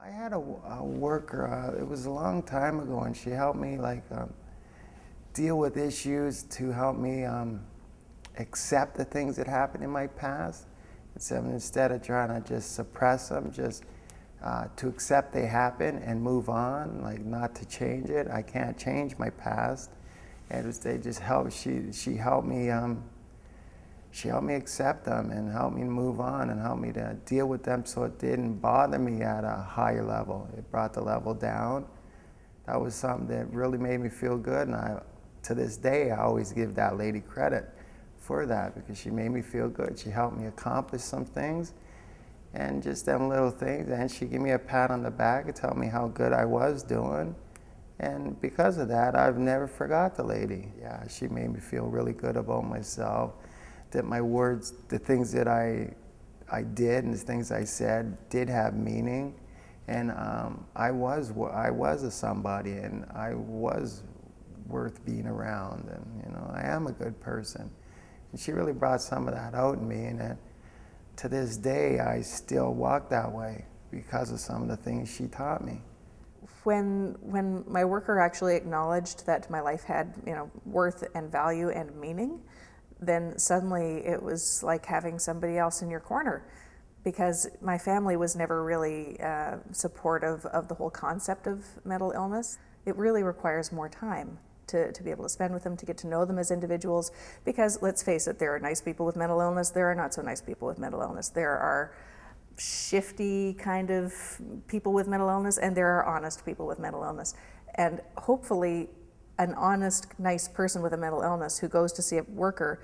I had a worker, it was a long time ago, and she helped me deal with issues to help me accept the things that happened in my past. Instead of trying to just suppress them, just to accept they happen and move on, like not to change it. I can't change my past. And they just helped, she helped me accept them and helped me move on and helped me to deal with them so it didn't bother me at a higher level. It brought the level down. That was something that really made me feel good, and to this day, I always give that lady credit for that because she made me feel good. She helped me accomplish some things and just them little things, and she gave me a pat on the back and tell me how good I was doing. And because of that, I've never forgot the lady. Yeah, she made me feel really good about myself, that my words, the things that I did and the things I said did have meaning. And I was a somebody, and I was worth being around, and I am a good person. And she really brought some of that out in me, and to this day I still walk that way because of some of the things she taught me. When my worker actually acknowledged that my life had worth and value and meaning, then suddenly it was like having somebody else in your corner, because my family was never really supportive of the whole concept of mental illness. It really requires more time to be able to spend with them, to get to know them as individuals, because let's face it, there are nice people with mental illness, there are not so nice people with mental illness. There are shifty kind of people with mental illness, and there are honest people with mental illness. And hopefully an honest, nice person with a mental illness who goes to see a worker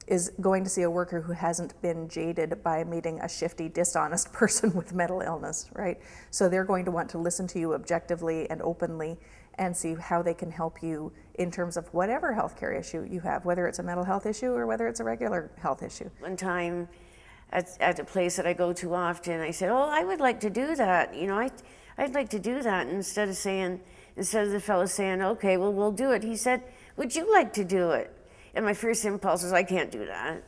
is going to see a worker who hasn't been jaded by meeting a shifty, dishonest person with mental illness, right? So they're going to want to listen to you objectively and openly and see how they can help you in terms of whatever healthcare issue you have, whether it's a mental health issue or whether it's a regular health issue. One time at a place that I go to often, I said, I would like to do that. I'd like to do that. And instead of the fellow saying, okay, well, we'll do it, he said, would you like to do it? And my first impulse was, I can't do that.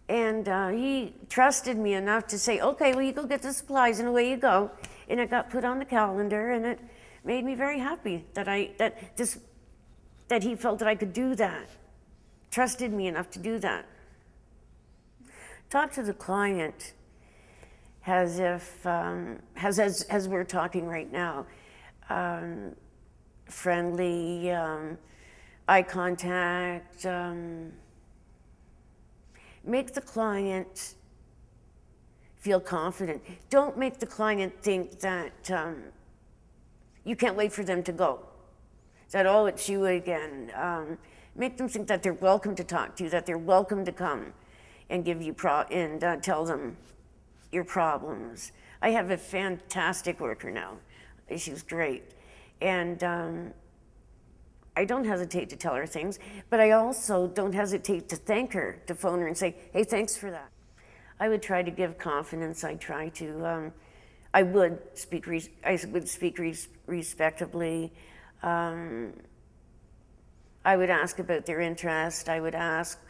And he trusted me enough to say, okay, well, you go get the supplies and away you go. And it got put on the calendar, and it made me very happy that he felt that I could do that, trusted me enough to do that. Talk to the client as we're talking right now, friendly, eye contact, make the client feel confident. Don't make the client think that you can't wait for them to go, that, it's you again. Make them think that they're welcome to talk to you, that they're welcome to come and give you tell them your problems. I have a fantastic worker now. She's great. And I don't hesitate to tell her things, but I also don't hesitate to thank her, to phone her and say, hey, thanks for that. I would try to give confidence. I would speak respectably. I would ask about their interest. I would ask,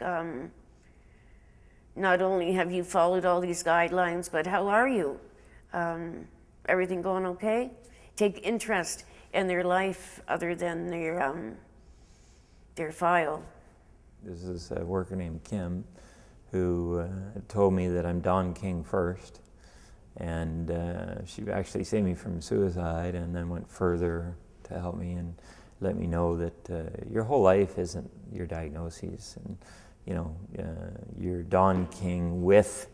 not only have you followed all these guidelines, but how are you? Everything going okay? Take interest in their life other than their file. This is a worker named Kim who told me that I'm Don King first, and she actually saved me from suicide and then went further to help me and let me know that your whole life isn't your diagnoses, and you're Don King with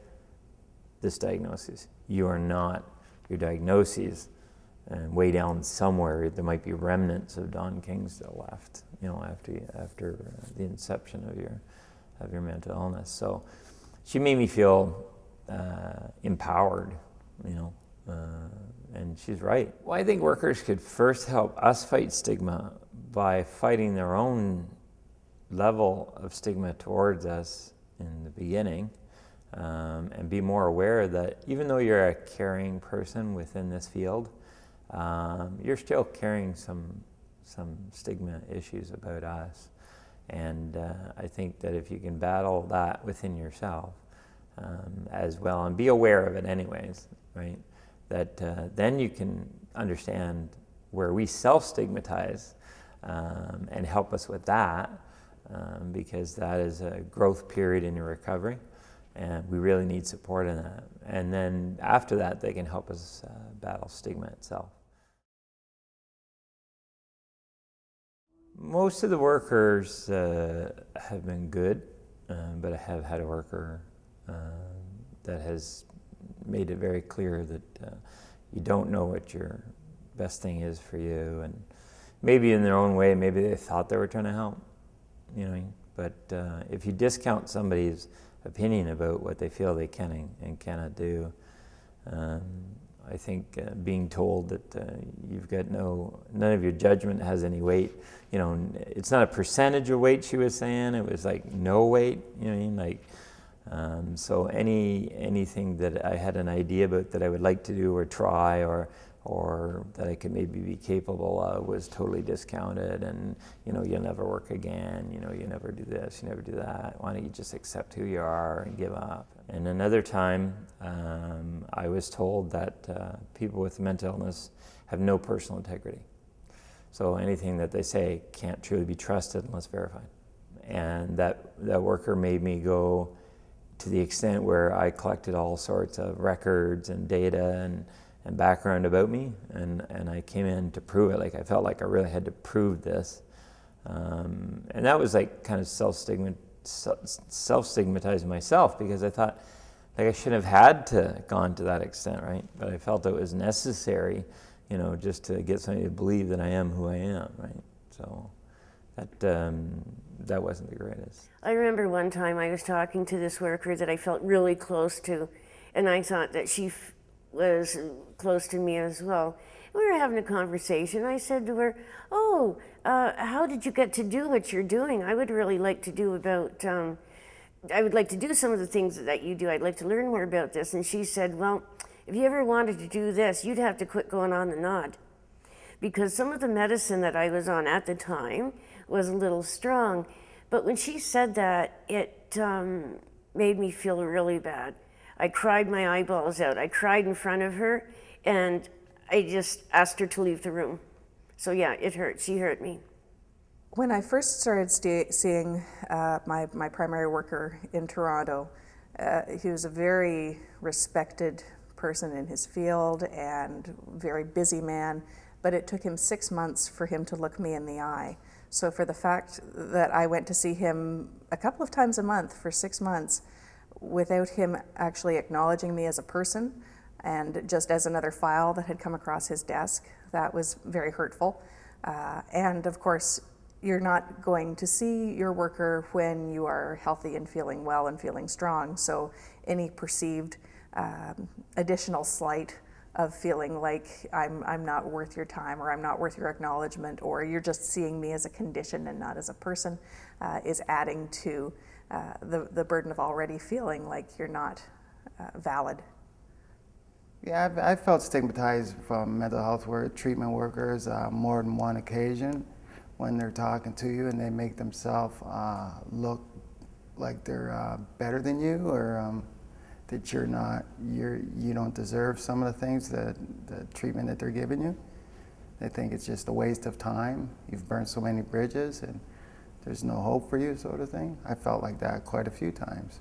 this diagnosis. You are not your diagnoses, and way down somewhere there might be remnants of Don King still left, after the inception of your mental illness. So she made me feel empowered, and she's right. Well, I think workers could first help us fight stigma by fighting their own level of stigma towards us in the beginning, and be more aware that even though you're a caring person within this field, you're still carrying some stigma issues about us. And I think that if you can battle that within yourself as well, and be aware of it anyways, right, that then you can understand where we self-stigmatize and help us with that, because that is a growth period in your recovery, and we really need support in that. And then after that, they can help us battle stigma itself. Most of the workers have been good, but I have had a worker that has made it very clear that you don't know what your best thing is for you, and maybe in their own way, maybe they thought they were trying to help, you know. But if you discount somebody's opinion about what they feel they can and cannot do, I think being told that you've got none of your judgment has any weight, you know, it's not a percentage of weight, she was saying, it was like no weight, you know what I mean, like, so anything that I had an idea about that I would like to do or try or that I could maybe be capable of was totally discounted, and, you know, you'll never work again, you know, you never do this, you never do that, why don't you just accept who you are and give up. And another time, I was told that people with mental illness have no personal integrity. So anything that they say can't truly be trusted unless verified. And that worker made me go to the extent where I collected all sorts of records and data and background about me, and I came in to prove it. Like, I felt like I really had to prove this. And that was like kind of self-stigmatizing myself, because I thought, like, I shouldn't have had to gone to that extent, right? But I felt it was necessary, you know, just to get somebody to believe that I am who I am, right? So that wasn't the greatest. I remember one time I was talking to this worker that I felt really close to, and I thought that she was close to me as well. We were having a conversation. I said to her, "Oh, how did you get to do what you're doing? I would really like to do I would like to do some of the things that you do. I'd like to learn more about this." And she said, "Well, if you ever wanted to do this, you'd have to quit going on the NOD, because some of the medicine that I was on at the time was a little strong." But when she said that, it made me feel really bad. I cried my eyeballs out. I cried in front of her, and I just asked her to leave the room. So yeah, it hurt. She hurt me. When I first started seeing my primary worker in Toronto, he was a very respected person in his field and very busy man, but it took him 6 months for him to look me in the eye. So for the fact that I went to see him a couple of times a month for 6 months without him actually acknowledging me as a person and just as another file that had come across his desk, that was very hurtful. And of course, you're not going to see your worker when you are healthy and feeling well and feeling strong. So any perceived additional slight of feeling like I'm not worth your time, or I'm not worth your acknowledgement, or you're just seeing me as a condition and not as a person, is adding to the burden of already feeling like you're not valid. Yeah, I felt stigmatized from mental health treatment workers more than one occasion, when they're talking to you and they make themselves look like they're better than you, or that you don't deserve some of the things, the treatment that they're giving you. They think it's just a waste of time. You've burned so many bridges and there's no hope for you, sort of thing. I felt like that quite a few times.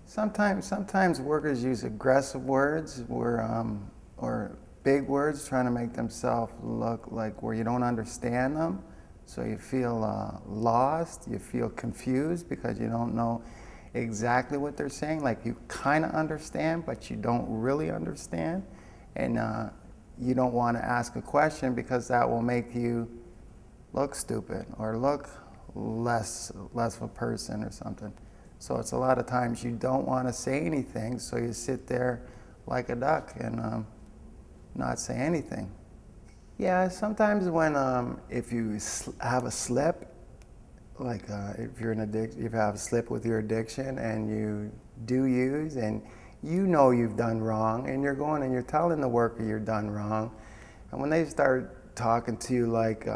Sometimes workers use aggressive words or big words, trying to make themselves look like where you don't understand them. So you feel lost, you feel confused because you don't know exactly what they're saying. Like, you kind of understand, but you don't really understand. And you don't want to ask a question because that will make you look stupid or look less of a person or something. So it's a lot of times you don't want to say anything, so you sit there like a duck and not say anything. Yeah, sometimes when if you have a slip, like if you're if you have a slip with your addiction and you do use and you know you've done wrong, and you're going and you're telling the worker you're done wrong, and when they start talking to you like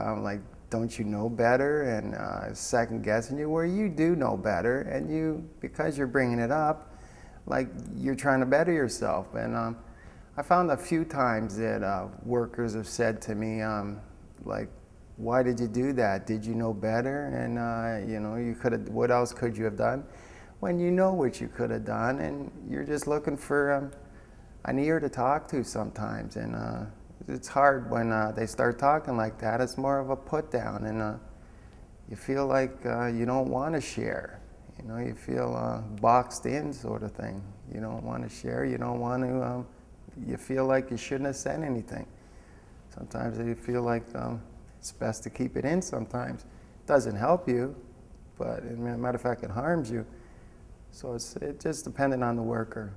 don't you know better, and second guessing you where you do know better, and because you're bringing it up, like you're trying to better yourself. And I found a few times that workers have said to me, like, why did you do that? Did you know better? And you know, you could have, what else could you have done? When you know what you could have done, and you're just looking for an ear to talk to sometimes. And it's hard when they start talking like that. It's more of a put down, and you feel like you don't want to share. You know, you feel boxed in, sort of thing. You don't want to share. You don't want to. You feel like you shouldn't have said anything. Sometimes you feel like it's best to keep it in. Sometimes it doesn't help you, but as a matter of fact, it harms you. So it's just dependent on the worker.